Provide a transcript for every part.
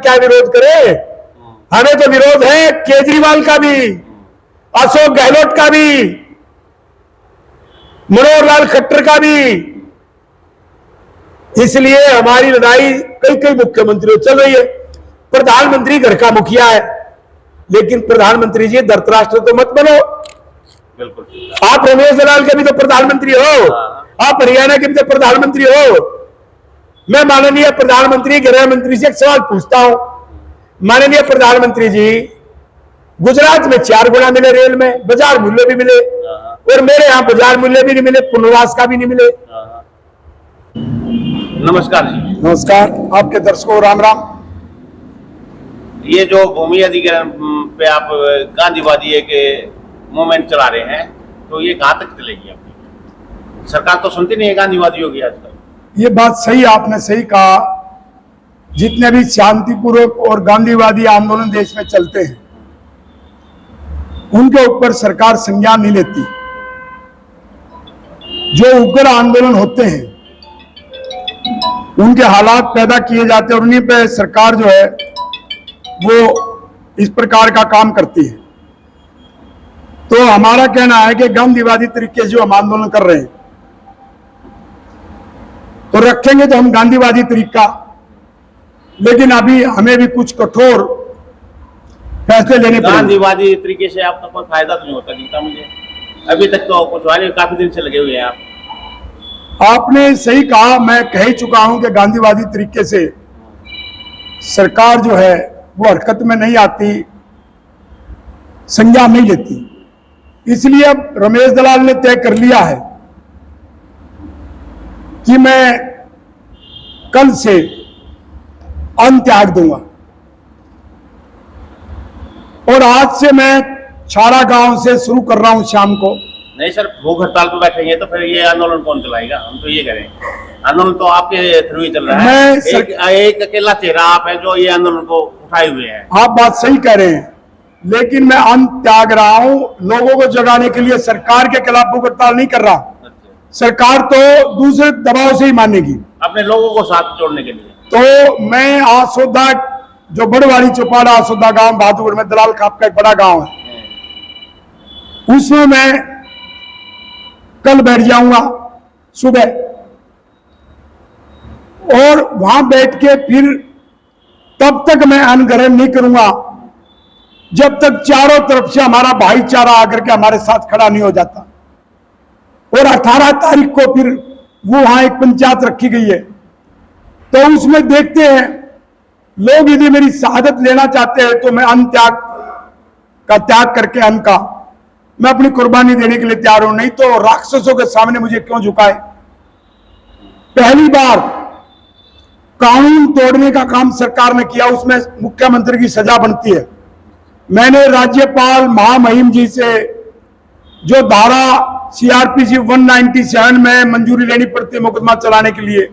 क्या विरोध करे? हमें तो विरोध है केजरीवाल का भी, अशोक गहलोत का भी, मनोहर लाल खट्टर का भी। इसलिए हमारी लड़ाई कई कई मुख्यमंत्रियों चल रही है। प्रधानमंत्री घर का मुखिया है, लेकिन प्रधानमंत्री जी धृतराष्ट्र तो मत बनो। बिल्कुल, आप रमेश दलाल के भी तो प्रधानमंत्री हो, आप हरियाणा के भी तो प्रधानमंत्री हो। मैं माननीय प्रधानमंत्री गृह मंत्री से एक सवाल पूछता हूं, माननीय प्रधानमंत्री जी, गुजरात में 4 गुना मिले रेल में, बाजार मूल्य भी मिले, और मेरे यहां बाजार मूल्य भी नहीं मिले, पुनर्वास का भी नहीं मिले। नमस्कार जी। नमस्कार, आपके दर्शकों राम राम। ये जो भूमि अधिग्रहण पे आप गांधीवादी के मूवमेंट चला रहे हैं, तो ये कहां तक चलेगी? आपकी सरकार तो सुनती नहीं है गांधीवादियों की आजकल। ये बात सही, आपने सही कहा। जितने भी शांतिपूर्वक और गांधीवादी आंदोलन देश में चलते हैं, उनके ऊपर सरकार संज्ञान नहीं लेती। जो उग्र आंदोलन होते हैं, उनके हालात पैदा किए जाते हैं और उन्हीं पे सरकार जो है वो इस प्रकार का काम करती है। तो हमारा कहना है कि गांधीवादी तरीके से जो हम आंदोलन कर रहे हैं, तो रखेंगे तो हम गांधीवादी तरीका, लेकिन अभी हमें भी कुछ कठोर फैसले लेने पड़ेंगे। गांधीवादी तरीके से आपका कोई फायदा तो नहीं होता दिखता मुझे। अभी तक तो कुछ वाले काफी दिन से लगे हुए हैं आप। आपने सही कहा, मैं कह ही चुका हूं कि गांधीवादी तरीके से सरकार जो है वो हरकत में नहीं आती, संज्ञान नहीं लेती। इसलिए अब रमेश दलाल ने तय कर लिया है कि मैं कल से अन्न त्याग दूंगा, और आज से मैं छारा गांव से शुरू कर रहा हूं शाम को। नहीं सर, भूख हड़ताल पे बैठेंगे तो फिर ये आंदोलन कौन चलाएगा? हम तो ये करें, आंदोलन तो आपके थ्रू ही चल रहा है। एक अकेला चेहरा आप है जो ये आंदोलन को उठाए हुए हैं। आप बात सही कह रहे हैं, लेकिन मैं अन्न त्याग रहा हूं लोगों को जगाने के लिए। सरकार के खिलाफ भूख हड़ताल नहीं कर रहा। सरकार तो दूसरे दबाव से ही मानेगी, अपने लोगों को साथ जोड़ने के लिए। तो मैं आसोदा, जो बड़वाड़ी चौपाड़ा आसोदा गांव बहादुर में दलाल खाप का एक बड़ा गांव है, उसमें मैं कल बैठ जाऊंगा सुबह, और वहां बैठ के फिर तब तक मैं अन्न ग्रहण नहीं करूंगा जब तक चारों तरफ से हमारा भाईचारा आकर के हमारे साथ खड़ा नहीं हो जाता। और 18 तारीख को फिर वो वहां एक पंचायत रखी गई है, तो उसमें देखते हैं लोग यदि मेरी शहादत लेना चाहते हैं तो मैं अन्न त्याग करके अन्न का मैं अपनी कुर्बानी देने के लिए तैयार हूं। नहीं तो राक्षसों के सामने मुझे क्यों झुकाए। पहली बार कानून तोड़ने का काम सरकार ने किया, उसमें मुख्यमंत्री की सजा बनती है। मैंने राज्यपाल महामहिम जी से जो धारा सीआरपीसी 197 में मंजूरी लेनी पड़ती है मुकदमा चलाने के लिए,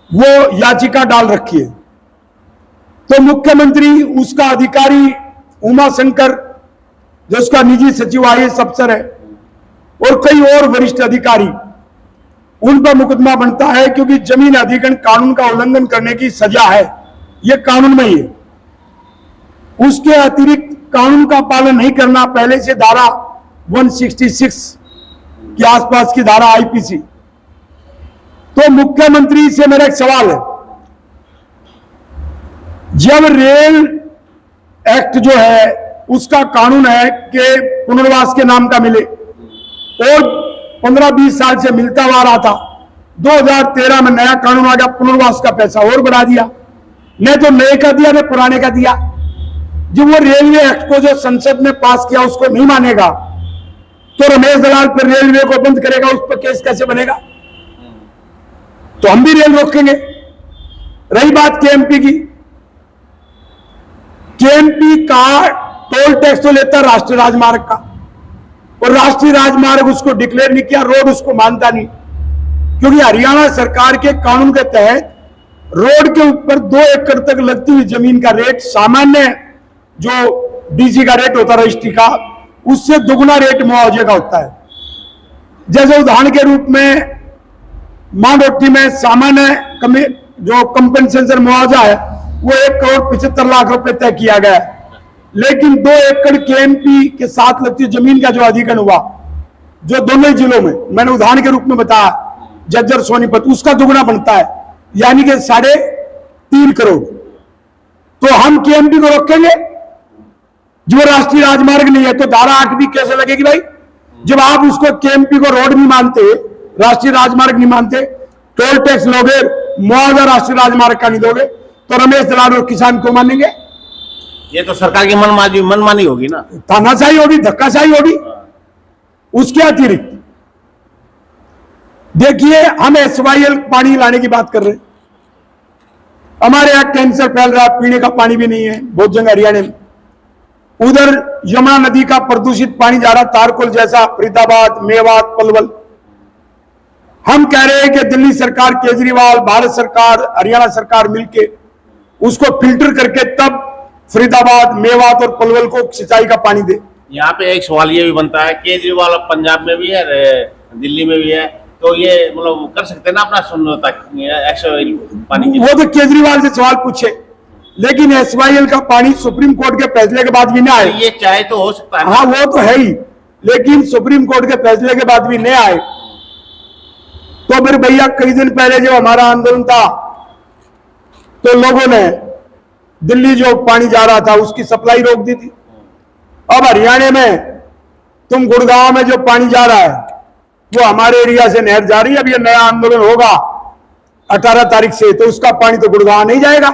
वो याचिका डाल रखी है। तो मुख्यमंत्री, उसका अधिकारी उमा शंकर जो उसका निजी सचिव आईएएस अफसर है, और कई और वरिष्ठ अधिकारी, उन पर मुकदमा बनता है, क्योंकि जमीन अधिग्रहण कानून का उल्लंघन करने की सजा है, यह कानून में ही है। उसके अतिरिक्त कानून का पालन नहीं करना, पहले से धारा 166 के आसपास की धारा आईपीसी। तो मुख्यमंत्री से मेरा एक सवाल है, जब रेल एक्ट जो है उसका कानून है कि पुनर्वास के नाम का मिले, और 15-20 साल से मिलता हुआ रहा था, 2013 में नया कानून आ गया, पुनर्वास का पैसा और बढ़ा दिया, न तो नए का दिया न पुराने का दिया। जो वो रेलवे एक्ट को जो संसद ने पास किया उसको नहीं मानेगा, तो रमेश दलाल पर रेलवे को बंद करेगा, उस पर केस कैसे बनेगा? तो हम भी रेल रोकेंगे। रही बात केएमपी की, केएमपी का टोल टैक्स तो लेता राष्ट्रीय राजमार्ग का, और राष्ट्रीय राजमार्ग उसको डिक्लेयर नहीं किया, रोड उसको मानता नहीं, क्योंकि हरियाणा सरकार के कानून के तहत रोड के ऊपर 2 एकड़ तक लगती हुई जमीन का रेट, सामान्य जो डीजी का रेट होता है रजिस्ट्री का, उससे दुगुना रेट मुआवजे का होता है। जैसे उदाहरण के रूप में मांडोटी में सामान्य जो कंपनसेशन मुआवजा है वो 1,75,00,000 रुपए तय किया गया है। लेकिन 2 एकड़ केएमपी के साथ लगती जमीन का जो अधिग्रहण हुआ, जो दोनों ही जिलों में, मैंने उदाहरण के रूप में बताया, जज्जर सोनीपत, उसका दुगना बनता है, यानी कि 3.5 करोड़। तो हम केएमपी को रोकेंगे? जो राष्ट्रीय राजमार्ग नहीं है तो धारा 8 भी कैसे लगेगी भाई? जब आप उसको केएमपी को रोड नहीं मानते, राष्ट्रीय राजमार्ग नहीं मानते, टोल टैक्स लोगे, मुआवजा राष्ट्रीय राजमार्ग का नहीं दोगे, तो रमेश दलाल और किसान क्यों मानेंगे? ये तो सरकार की मनमानी होगी ना, तानाशाही होगी, धक्काशाही होगी। उसके अतिरिक्त देखिए, हम SYL पानी लाने की बात कर रहे हैं। हमारे यहां कैंसर फैल रहा है, पीने का पानी भी नहीं है बहुत जगह हरियाणा में। उधर यमुना नदी का प्रदूषित पानी जा रहा, तारकोल जैसा, फरीदाबाद, मेवात, पलवल। हम कह रहे हैं कि दिल्ली सरकार, केजरीवाल, भारत सरकार, हरियाणा सरकार मिलके उसको फिल्टर करके तब फरीदाबाद, मेवात और पलवल को सिंचाई का पानी दे। यहाँ पे एक सवाल ये भी बनता है, केजरीवाल अब पंजाब में भी है, दिल्ली में भी है, तो ये मतलब कर सकते हैं ना अपना समझौता पानी की? वो तो केजरीवाल से सवाल पूछे, लेकिन SYL का पानी सुप्रीम कोर्ट के फैसले के बाद भी ना आए। ये चाहे तो हो सकता है। हाँ, वो तो है ही, लेकिन सुप्रीम कोर्ट के फैसले के बाद भी नहीं आए। तो फिर भैया, कई दिन पहले जब हमारा आंदोलन था तो लोगों ने दिल्ली जो पानी जा रहा था उसकी सप्लाई रोक दी थी। अब हरियाणा में तुम गुड़गांव में जो पानी जा रहा है वो हमारे एरिया से नहर जा रही है। अब ये नया आंदोलन होगा 18 तारीख से, तो उसका पानी तो गुड़गांव नहीं जाएगा।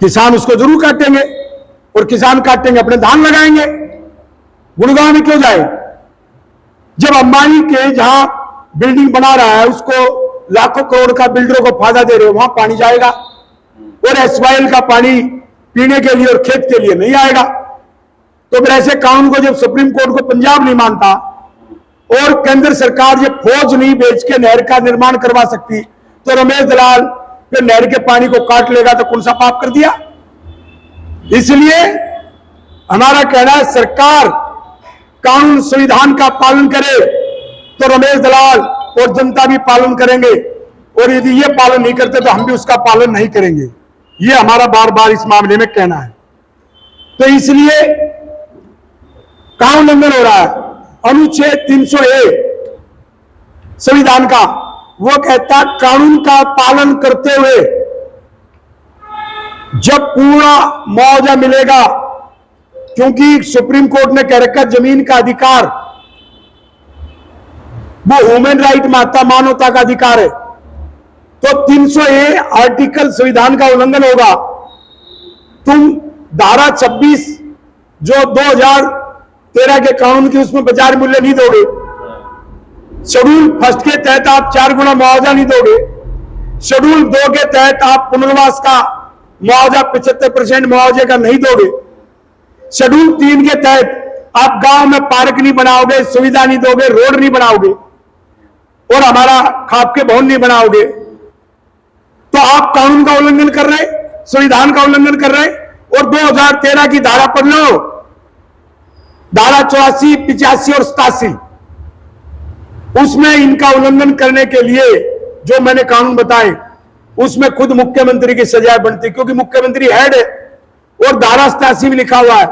किसान उसको जरूर काटेंगे, और किसान काटेंगे अपने धान लगाएंगे। गुड़गांव में क्यों जाए? जब अंबानी के जहां बिल्डिंग बना रहा है उसको लाखों करोड़ का बिल्डरों को फायदा दे रहे हो, वहां पानी जाएगा, और SYL का पानी पीने के लिए और खेत के लिए नहीं आएगा। तो फिर ऐसे कानून को जब सुप्रीम कोर्ट को पंजाब नहीं मानता और केंद्र सरकार जब फौज नहीं भेज के नहर का निर्माण करवा सकती, तो रमेश दलाल फिर नहर के पानी को काट लेगा तो कौन सा पाप कर दिया? इसलिए हमारा कहना है, सरकार कानून संविधान का पालन करे तो रमेश दलाल और जनता भी पालन करेंगे, और यदि ये पालन नहीं करते तो हम भी उसका पालन नहीं करेंगे। ये हमारा बार बार इस मामले में कहना है। तो इसलिए कानून उल्लंघन हो रहा है। अनुच्छेद 300A संविधान का, वो कहता कानून का पालन करते हुए जब पूरा मुआवजा मिलेगा, क्योंकि सुप्रीम कोर्ट ने कह रखा जमीन का अधिकार वो ह्यूमन राइट, मानवता का अधिकार है। तो 300A आर्टिकल संविधान का उल्लंघन होगा। तुम धारा 26 जो 2013 के कानून की, उसमें बाजार मूल्य नहीं दोगे। शेड्यूल फर्स्ट के तहत आप 4 गुना मुआवजा नहीं दोगे। शेड्यूल 2 के तहत आप पुनर्वास का मुआवजा 75% मुआवजे का नहीं दोगे। शेड्यूल 3 के तहत आप गांव में पार्क नहीं बनाओगे, सुविधा नहीं दोगे, रोड नहीं बनाओगे, और हमारा खाप के भवन नहीं बनाओगे। तो आप कानून का उल्लंघन कर रहे, संविधान का उल्लंघन कर रहे। और 2013 की धारा पढ़ लो, धारा 84, 85 और 87, उसमें इनका उल्लंघन करने के लिए जो मैंने कानून बताए, उसमें खुद मुख्यमंत्री की सजा बनती, क्योंकि मुख्यमंत्री हेड है। और धारा 87 में लिखा हुआ है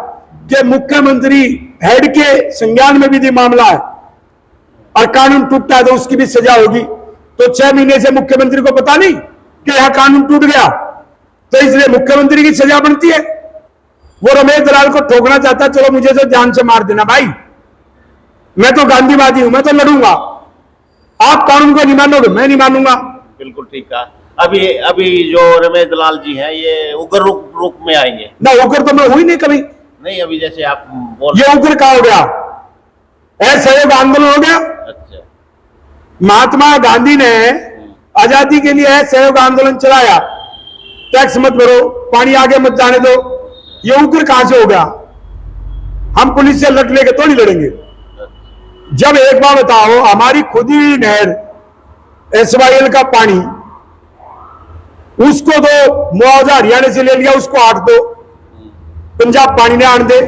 कि मुख्यमंत्री हेड के संज्ञान में विधि मामला है और कानून टूटता है तो उसकी भी सजा होगी। तो 6 महीने से मुख्यमंत्री को पता नहीं कि यह कानून टूट गया, तो इसलिए मुख्यमंत्री की सजा बनती है। वो रमेश दलाल को ठोकना चाहता, चलो मुझे तो जान से मार देना भाई, मैं तो गांधीवादी हूं, मैं तो लड़ूंगा। आप कानून को नहीं मानोगे, मैं नहीं मानूंगा। बिल्कुल ठीक है। अभी जो रमेश दलाल जी हैं ये उग्र रूप में आएंगे ना? उग्र तो मैं हुई नहीं कभी। नहीं, अभी जैसे आप बोल, ये उग्र का हो गया, असहयोग आंदोलन हो गया। अच्छा, महात्मा गांधी ने आजादी के लिए असहयोग आंदोलन चलाया, टैक्स मत भरो, पानी आगे मत जाने दो। ये उग्र कहां से हो गया? हम पुलिस से लड़ लेके थोड़ी लड़ेंगे। जब एक बार बताओ, हमारी खुद ही नहर SYL का पानी, उसको दो मुआवजा, हरियाणा से ले लिया उसको 8 दो, पंजाब पानी ने आन दे,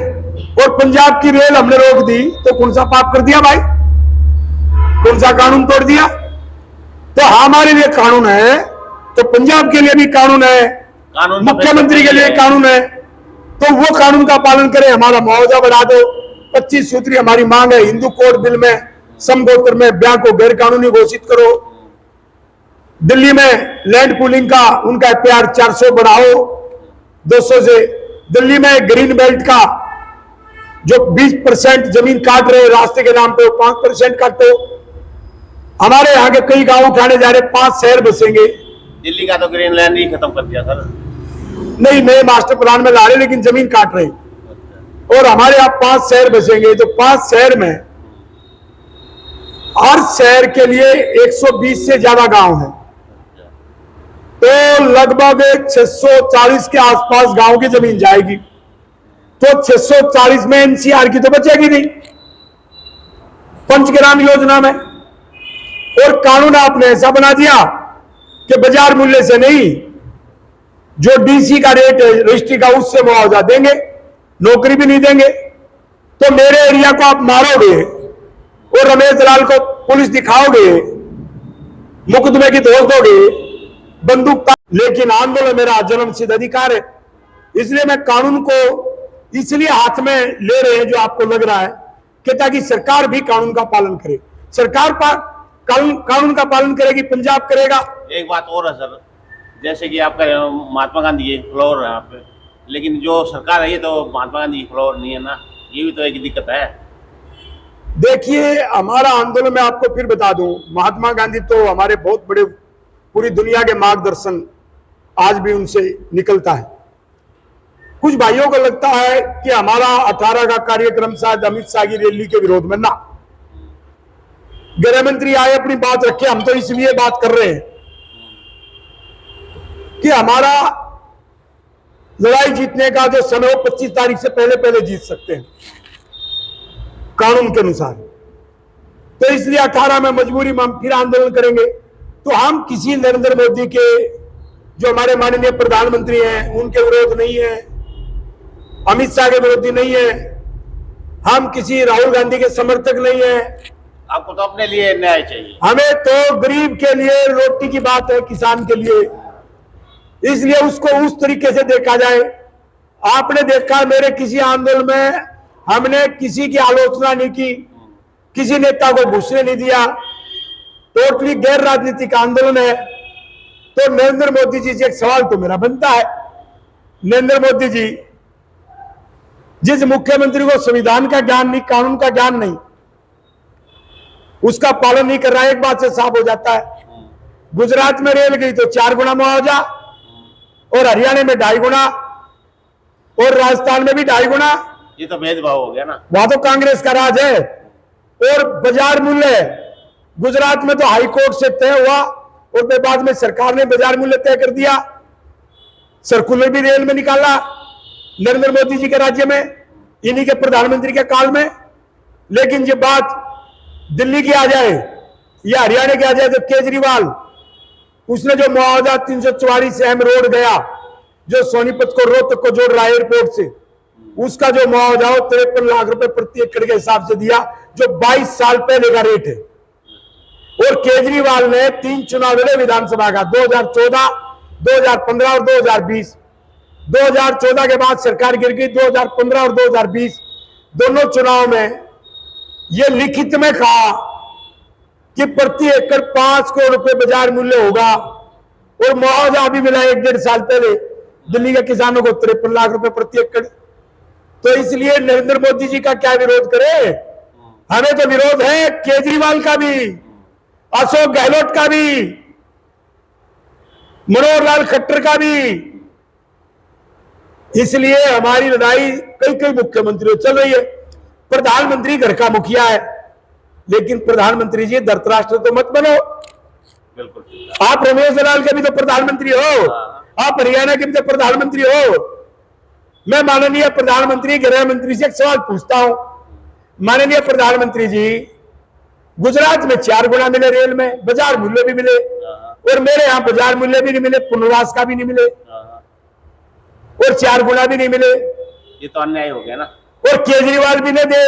और पंजाब की रेल हमने रोक दी, तो कौन सा पाप कर दिया भाई? कौन सा कानून तोड़ दिया? तो हमारे लिए कानून है तो पंजाब के लिए भी कानून है, कानून तो मुख्यमंत्री के लिए कानून है, तो वो कानून का पालन करें। हमारा मुआवजा बढ़ा दो। 25 सूत्री हमारी मांग है। हिंदू कोड बिल में समगोत्र में ब्याह को गैर कानूनी घोषित करो। दिल्ली में लैंड पूलिंग का उनका एफआईआर 400 बढ़ाओ 200 से। दिल्ली में ग्रीन बेल्ट का जो 20% जमीन काट रहे रास्ते के नाम पे 5% काटो। हमारे यहाँ के कई गांव उठाने जा रहे, 5 शहर बसेंगे। दिल्ली का तो ग्रीनलैंड ही खत्म कर दिया सर। नहीं, नए मास्टर प्लान में ला रहे, लेकिन जमीन काट रहे। और हमारे यहाँ 5 शहर बसेंगे, तो 5 शहर में हर शहर के लिए 120 से ज्यादा गांव हैं, तो लगभग 640 के आसपास गांव की जमीन जाएगी। तो 640 में एनसीआर की तो बचेगी नहीं, पंचग्राम योजना में। और कानून आपने ऐसा बना दिया कि बाजार मूल्य से नहीं, जो डीसी का रेट है रजिस्ट्री का, उससे मुआवजा देंगे, नौकरी भी नहीं देंगे। तो मेरे एरिया को आप मारोगे और रमेश दलाल को पुलिस दिखाओगे, मुकदमे की दोष दोगे, बंदूक। लेकिन आंदोलन मेरा जन्मसिद्ध अधिकार है, इसलिए मैं कानून को इसलिए हाथ में ले रहे हैं जो आपको लग रहा है कि ताकि सरकार भी कानून का पालन करे। सरकार कानून का पालन करेगी, पंजाब करेगा। एक बात और है सर, जैसे कि आपका महात्मा गांधी ये फ्लोर है यहाँ पे, लेकिन जो सरकार है ये तो महात्मा गांधी फ्लोर नहीं है ना, ये भी तो एक दिक्कत है। देखिए, हमारा आंदोलन मैं आपको फिर बता दूं, महात्मा गांधी तो हमारे बहुत बड़े, पूरी दुनिया के मार्गदर्शन आज भी उनसे निकलता है। कुछ भाइयों को लगता है कि हमारा 18 का कार्यक्रम शायद अमित शाह की रैली के विरोध में ना। गृह मंत्री आए, अपनी बात रखे, हम तो इसलिए बात कर रहे हैं कि हमारा लड़ाई जीतने का जो समय हो 25 तारीख से पहले पहले जीत सकते हैं कानून के अनुसार। तो इसलिए 18 में मजबूरी में हम फिर आंदोलन करेंगे। तो हम किसी नरेंद्र मोदी के, जो हमारे माननीय प्रधानमंत्री हैं, उनके विरोध नहीं है, अमित शाह के विरोधी नहीं है, हम किसी राहुल गांधी के समर्थक नहीं है। आपको तो अपने लिए न्याय चाहिए। हमें तो गरीब के लिए रोटी की बात है, किसान के लिए, इसलिए उसको उस तरीके से देखा जाए। आपने देखा मेरे किसी आंदोलन में हमने किसी की आलोचना नहीं की, किसी नेता को घुसने नहीं दिया, टोटली गैर राजनीतिक आंदोलन है। तो नरेंद्र मोदी जी से एक सवाल तो मेरा बनता है, नरेंद्र मोदी जी जिस मुख्यमंत्री को संविधान का ज्ञान नहीं, कानून का ज्ञान नहीं, उसका पालन नहीं कर रहा है, एक बात से साफ हो जाता है। गुजरात में रेल गई तो 4 गुना मुआवजा, और हरियाणा में 2.5 गुना, और राजस्थान में भी 2.5 गुना। ये तो भेदभाव हो गया ना, वहां तो कांग्रेस का राज है। और बाजार मूल्य गुजरात में तो हाई कोर्ट से तय हुआ, और फिर बाद में सरकार ने बाजार मूल्य तय कर दिया। सर्कुलर भी रेल में निकाला नरेंद्र मोदी जी के राज्य में, इन्हीं के प्रधानमंत्री के काल में। लेकिन जब बात दिल्ली की आ जाए या हरियाणा की आ जाए, तो केजरीवाल उसने जो मुआवजा 344 अहम रोड गया, जो सोनीपत को रोहतक को जोड़ रहा है एयरपोर्ट से, उसका जो मुआवजा हो 53 लाख रुपए प्रति एकड़ के हिसाब से दिया, जो 22 साल पहले का रेट है। और केजरीवाल ने 3 चुनाव लड़े विधानसभा का, 2014, 2015 और 2020। 2014 के बाद सरकार गिर गई, 2015 और 2020 दोनों चुनाव में यह लिखित में कहा कि प्रति एकड़ 5 करोड़ रुपए बाजार मूल्य होगा, और मुआवजा भी मिला 1-1.5 साल पहले दिल्ली के किसानों को 53 लाख रुपए प्रति एकड़। तो इसलिए नरेंद्र मोदी जी का क्या विरोध करें, हमें तो विरोध है केजरीवाल का भी, अशोक गहलोत का भी, मनोहर लाल खट्टर का भी। इसलिए हमारी लड़ाई कई कई मुख्यमंत्रियों चल रही है। प्रधानमंत्री घर का मुखिया है, लेकिन प्रधानमंत्री जी धृतराष्ट्र तो मत बनो। बिल्कुल, आप रमेश दलाल के भी तो प्रधानमंत्री हो, आप हरियाणा के भी तो प्रधानमंत्री हो। मैं माननीय प्रधानमंत्री गृह मंत्री से एक सवाल पूछता हूं, माननीय प्रधानमंत्री जी, गुजरात में 4 गुना मिले रेल में, बाजार मूल्य भी मिले, और मेरे यहां बाजार मूल्य भी नहीं मिले, पुनर्वास का भी नहीं मिले, और 4 गुना भी नहीं मिले। ये तो अन्याय हो गया ना। और केजरीवाल भी न दे,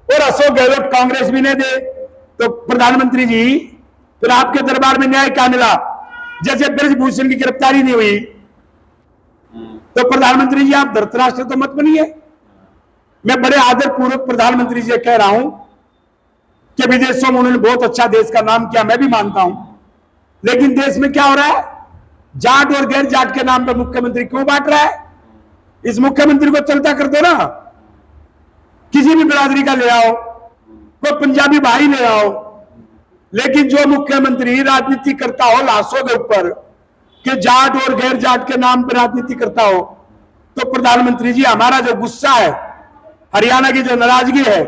और अशोक गहलोत कांग्रेस भी न दे, तो प्रधानमंत्री जी फिर आपके दरबार में न्याय क्या मिला? जैसे ब्रजभूषण की गिरफ्तारी नहीं हुई, तो प्रधानमंत्री जी आप धृतराष्ट्र तो मत बनिए। मैं बड़े आदर पूर्वक प्रधानमंत्री जी कह रहा हूं कि विदेशों में उन्होंने बहुत अच्छा देश का नाम किया, मैं भी मानता हूं, लेकिन देश में क्या हो रहा है, जाट और गैर जाट के नाम पर मुख्यमंत्री क्यों बांट रहा है? इस मुख्यमंत्री को चलता कर दो ना, किसी भी बिरादरी का ले आओ, कोई पंजाबी भाई ले आओ, लेकिन जो मुख्यमंत्री राजनीति करता हो लाशों के ऊपर कि जाट और गैर जाट के नाम पर राजनीति करता हो, तो प्रधानमंत्री जी हमारा जो गुस्सा है, हरियाणा की जो नाराजगी है,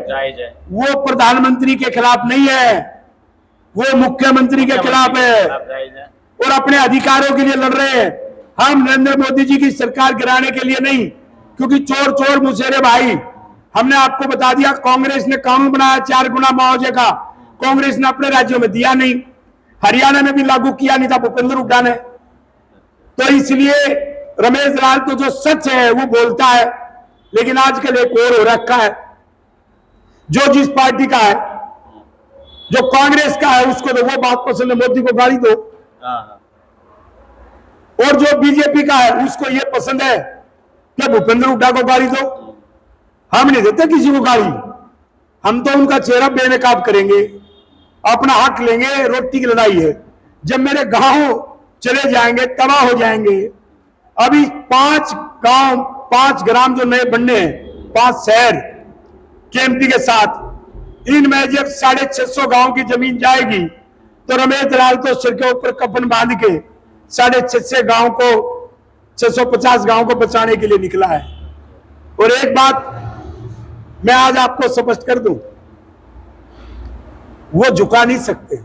वो प्रधानमंत्री के खिलाफ नहीं है, वो मुख्यमंत्री के खिलाफ है और अपने अधिकारों के लिए लड़ रहे हैं। हम नरेंद्र मोदी जी की सरकार गिराने के लिए नहीं, क्योंकि चोर चोर मुसेरे भाई, हमने आपको बता दिया कांग्रेस ने कानून बनाया 4 गुना मुआवजे का, कांग्रेस ने अपने राज्यों में दिया नहीं, हरियाणा में भी लागू किया नहीं था भूपेंद्र हुड्डा ने। तो इसलिए रमेश दलाल तो जो सच है वो बोलता है, लेकिन आजकल एक और हो रखा है, जो जिस पार्टी का है, जो कांग्रेस का है उसको तो वो बात पसंद है, मोदी को गाली दो, और जो बीजेपी का है उसको ये पसंद है कि भूपेंद्र हुड्डा को गाली दो। हम नहीं देते किसी को गाली, हम तो उनका चेहरा बेनकाब करेंगे, अपना हक लेंगे, रोटी की लड़ाई है। जब मेरे गांव चले जाएंगे तबाह हो जाएंगे। अभी 5 गांव 5 ग्राम जो नए बनने हैं, 5 शहर केएमपी के साथ, इनमें जब 650 गांव की जमीन जाएगी तो रमेश दलाल तो सिर के ऊपर कफन बांध के 650 गांव को 650 गांव को बचाने के लिए निकला है। और एक बात मैं आज आपको स्पष्ट कर दूं, वो झुका नहीं सकते,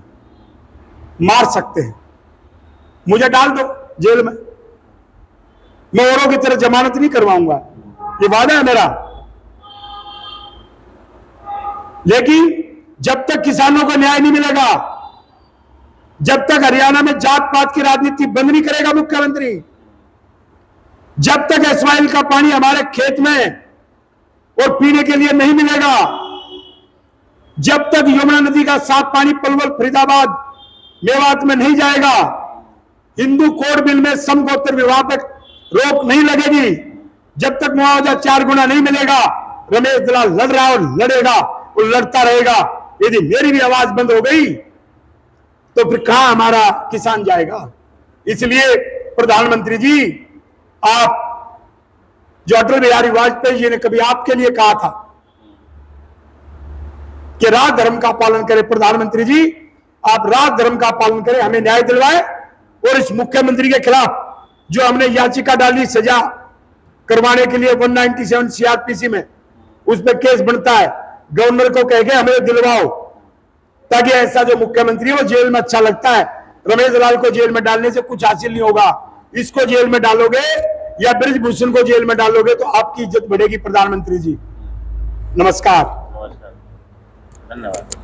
मार सकते हैं। मुझे डाल दो जेल में, मैं औरों की तरह जमानत नहीं करवाऊंगा, ये वादा है मेरा। लेकिन जब तक किसानों को न्याय नहीं मिलेगा, जब तक हरियाणा में जात पात की राजनीति बंद नहीं करेगा मुख्यमंत्री, जब तक एसवाइल का पानी हमारे खेत में और पीने के लिए नहीं मिलेगा, जब तक यमुना नदी का साफ पानी पलवल, फरीदाबाद, मेवात में नहीं जाएगा, हिंदू कोड बिल में समगोत्र विवाह पर रोक नहीं लगेगी, जब तक मुआवजा 4 गुना नहीं मिलेगा, रमेश दलाल लड़ रहा और लड़ेगा और लड़ता रहेगा। यदि मेरी भी आवाज बंद हो गई तो फिर कहां हमारा किसान जाएगा? इसलिए प्रधानमंत्री जी, आप जो अटल बिहारी वाजपेयी जी ने कभी आपके लिए कहा था कि राज धर्म का पालन करें, प्रधानमंत्री जी आप राज धर्म का पालन करें, हमें न्याय दिलवाए और इस मुख्यमंत्री के खिलाफ जो हमने याचिका डाली सजा करवाने के लिए 197 सीआरपीसी में, उस पर केस बनता है, गवर्नर को कह के हमें दिलवाओ, ताकि ऐसा जो मुख्यमंत्री है वो जेल में अच्छा लगता है। रमेश दलाल को जेल में डालने से कुछ हासिल नहीं होगा, इसको जेल में डालोगे या ब्रजभूषण को जेल में डालोगे तो आपकी इज्जत बढ़ेगी। प्रधानमंत्री जी नमस्कार। धन्यवाद।